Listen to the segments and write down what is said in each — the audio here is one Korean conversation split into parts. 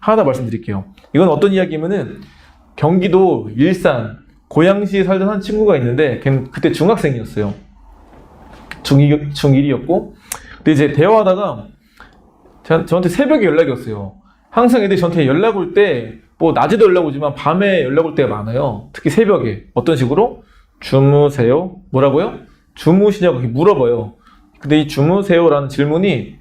하나 더 말씀드릴게요. 이건 어떤 이야기냐면은 경기도 일산 고양시에 살던 한 친구가 있는데 걔는 그때 중학생이었어요. 중1이었고 근데 이제 대화하다가 저한테 새벽에 연락이 왔어요. 항상 애들이 저한테 연락 올 때 뭐 낮에도 연락 오지만 밤에 연락 올 때가 많아요. 특히 새벽에. 어떤 식으로? 주무세요? 뭐라고요? 주무시냐고 물어봐요. 근데 이 주무세요라는 질문이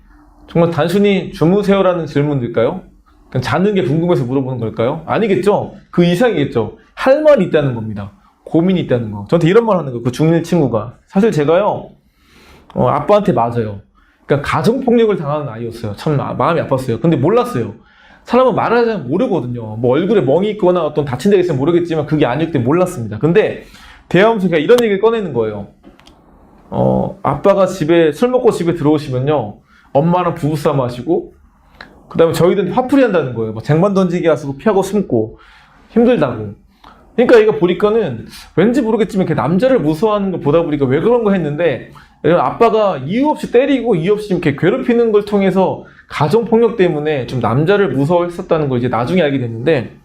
정말 단순히 주무세요라는 질문일까요? 그냥 자는 게 궁금해서 물어보는 걸까요? 아니겠죠? 그 이상이겠죠. 할 말이 있다는 겁니다. 고민이 있다는 거. 저한테 이런 말 하는 거예요. 그 중1 친구가. 사실 제가요, 아빠한테 맞아요. 그러니까 가정폭력을 당하는 아이였어요. 참 마음이 아팠어요. 근데 몰랐어요. 사람은 말하자면 모르거든요. 뭐 얼굴에 멍이 있거나 어떤 다친 데가 있으면 모르겠지만 그게 아니기 때문에 몰랐습니다. 근데 대화하면서 제가 이런 얘기를 꺼내는 거예요. 아빠가 술 먹고 집에 들어오시면요. 엄마랑 부부싸움 하시고, 그 다음에 저희들은 화풀이 한다는 거예요. 막 쟁반 던지기 하시고 피하고 숨고, 힘들다고. 그러니까 이거 보니까는 왠지 모르겠지만 이렇게 남자를 무서워하는 거 보다 보니까 왜 그런 거 했는데, 아빠가 이유 없이 때리고 이유 없이 이렇게 괴롭히는 걸 통해서 가정폭력 때문에 좀 남자를 무서워했었다는 걸 이제 나중에 알게 됐는데,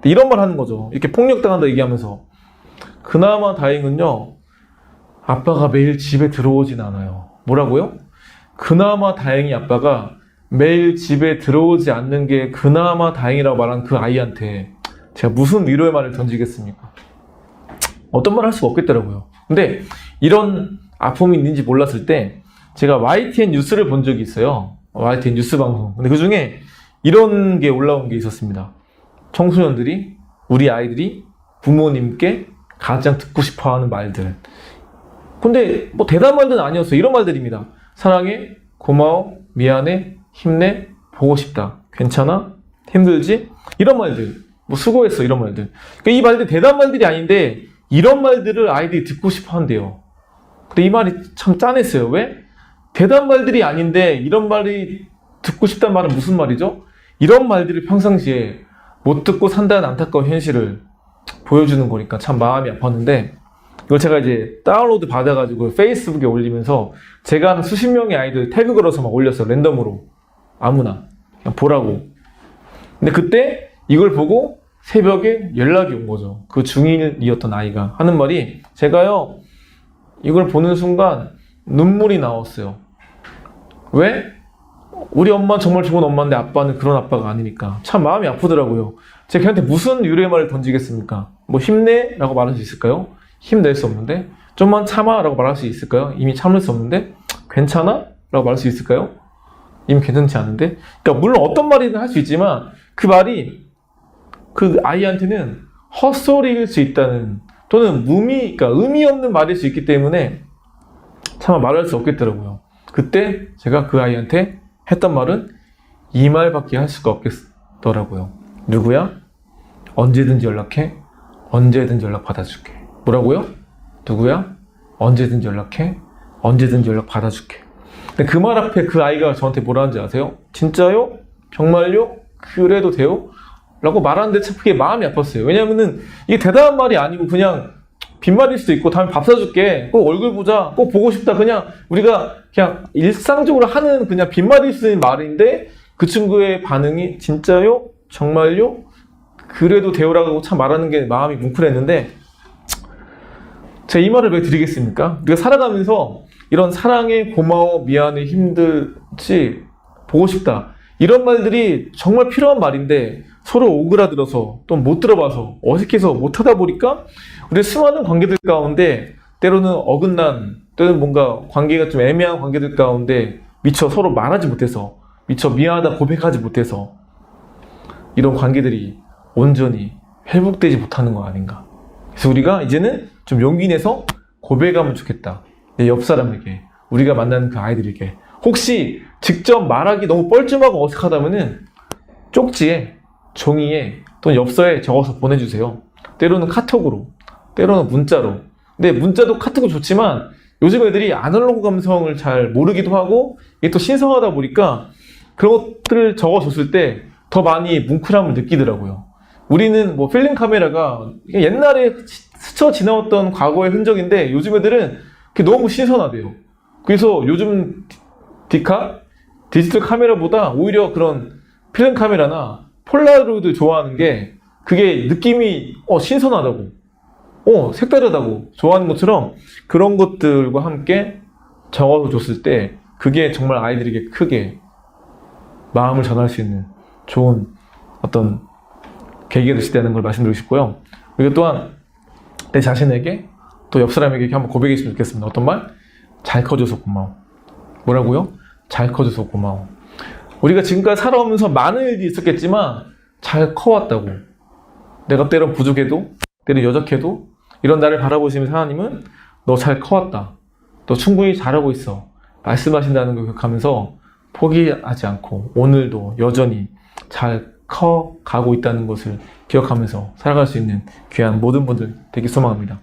이런 말 하는 거죠. 이렇게 폭력당한다 얘기하면서. 그나마 다행은요, 아빠가 매일 집에 들어오진 않아요. 뭐라고요? 그나마 다행히 아빠가 매일 집에 들어오지 않는 게 그나마 다행이라고 말한 그 아이한테 제가 무슨 위로의 말을 던지겠습니까? 어떤 말 할 수가 없겠더라고요. 근데 이런 아픔이 있는지 몰랐을 때 제가 YTN 뉴스를 본 적이 있어요. YTN 뉴스 방송. 근데 그 중에 이런 게 올라온 게 있었습니다. 청소년들이, 우리 아이들이 부모님께 가장 듣고 싶어 하는 말들. 근데 뭐 대단한 말들은 아니었어요. 이런 말들입니다. 사랑해, 고마워, 미안해, 힘내, 보고 싶다, 괜찮아, 힘들지? 이런 말들. 뭐 수고했어, 이런 말들. 그러니까 이 말들 대단한 말들이 아닌데 이런 말들을 아이들이 듣고 싶어 한대요. 근데 이 말이 참 짠했어요. 왜? 대단한 말들이 아닌데 이런 말이 듣고 싶다는 말은 무슨 말이죠? 이런 말들을 평상시에 못 듣고 산다는 안타까운 현실을 보여주는 거니까 참 마음이 아팠는데, 이걸 제가 이제 다운로드 받아가지고 페이스북에 올리면서 제가 한 수십 명의 아이들 태그 걸어서 막 올렸어요. 랜덤으로. 아무나. 그냥 보라고. 근데 그때 이걸 보고 새벽에 연락이 온 거죠. 그 중1이었던 아이가 하는 말이, 제가요, 이걸 보는 순간 눈물이 나왔어요. 왜? 우리 엄마는 정말 좋은 엄마인데 아빠는 그런 아빠가 아니니까. 참 마음이 아프더라고요. 제가 걔한테 무슨 유료의 말을 던지겠습니까? 뭐 힘내? 라고 말할 수 있을까요? 힘낼 수 없는데? 좀만 참아? 라고 말할 수 있을까요? 이미 참을 수 없는데? 괜찮아? 라고 말할 수 있을까요? 이미 괜찮지 않은데? 그러니까 물론 어떤 말이든 할 수 있지만 그 말이 그 아이한테는 헛소리일 수 있다는, 또는 그러니까 의미 없는 말일 수 있기 때문에 차마 말할 수 없겠더라고요. 그때 제가 그 아이한테 했던 말은 이 말밖에 할 수가 없겠더라고요. 누구야? 언제든지 연락해. 언제든지 연락 받아줄게. 뭐라고요? 누구야? 언제든지 연락해. 언제든지 연락 받아줄게. 근데 그 말 앞에 그 아이가 저한테 뭐라 하는지 아세요? 진짜요? 정말요? 그래도 돼요? 라고 말하는데 참 그게 마음이 아팠어요. 왜냐면은 이게 대단한 말이 아니고 그냥 빈말일 수도 있고, 다음에 밥 사줄게, 꼭 얼굴 보자, 꼭 보고 싶다, 그냥 우리가 그냥 일상적으로 하는 그냥 빈말일 수 있는 말인데, 그 친구의 반응이 진짜요? 정말요? 그래도 돼요라고 참 말하는 게 마음이 뭉클했는데, 제가 이 말을 왜 드리겠습니까? 우리가 살아가면서 이런 사랑해, 고마워, 미안해, 힘들지, 보고 싶다, 이런 말들이 정말 필요한 말인데 서로 오그라들어서 또 못 들어봐서 어색해서 못하다 보니까 우리 수많은 관계들 가운데 때로는 어긋난, 때로는 뭔가 관계가 좀 애매한 관계들 가운데 미처 서로 말하지 못해서, 미처 미안하다 고백하지 못해서 이런 관계들이 온전히 회복되지 못하는 거 아닌가. 그래서 우리가 이제는 좀 용기 내서 고백하면 좋겠다. 내 옆 사람에게, 우리가 만나는 그 아이들에게. 혹시 직접 말하기 너무 뻘쭘하고 어색하다면은 쪽지에, 종이에, 또는 엽서에 적어서 보내주세요. 때로는 카톡으로, 때로는 문자로. 근데 문자도 카톡도 좋지만 요즘 애들이 아날로그 감성을 잘 모르기도 하고 이게 또 신성하다 보니까 그런 것들을 적어줬을 때 더 많이 뭉클함을 느끼더라고요. 우리는 뭐 필름 카메라가 옛날에 스쳐 지나왔던 과거의 흔적인데 요즘 애들은 그게 너무 신선하대요. 그래서 요즘 디지털 카메라보다 오히려 그런 필름 카메라나 폴라로이드 좋아하는 게 그게 느낌이 신선하다고, 색다르다고 좋아하는 것처럼 그런 것들과 함께 적어서 줬을 때 그게 정말 아이들에게 크게 마음을 전할 수 있는 좋은 어떤 계기가 될 수 있다는 걸 말씀드리고 싶고요. 그리고 또한 내 자신에게 또 옆 사람에게 이렇게 한번 고백했으면 좋겠습니다. 어떤 말? 잘 커줘서 고마워. 뭐라고요? 잘 커줘서 고마워. 우리가 지금까지 살아오면서 많은 일이 있었겠지만 잘 커왔다고. 내가 때론 부족해도 때론 여적해도 이런 나를 바라보시면서 하나님은 너 잘 커왔다. 너 충분히 잘하고 있어. 말씀하신다는 걸 기억하면서 포기하지 않고 오늘도 여전히 잘 커가고 있다는 것을 기억하면서 살아갈 수 있는 귀한 모든 분들 되길 소망합니다.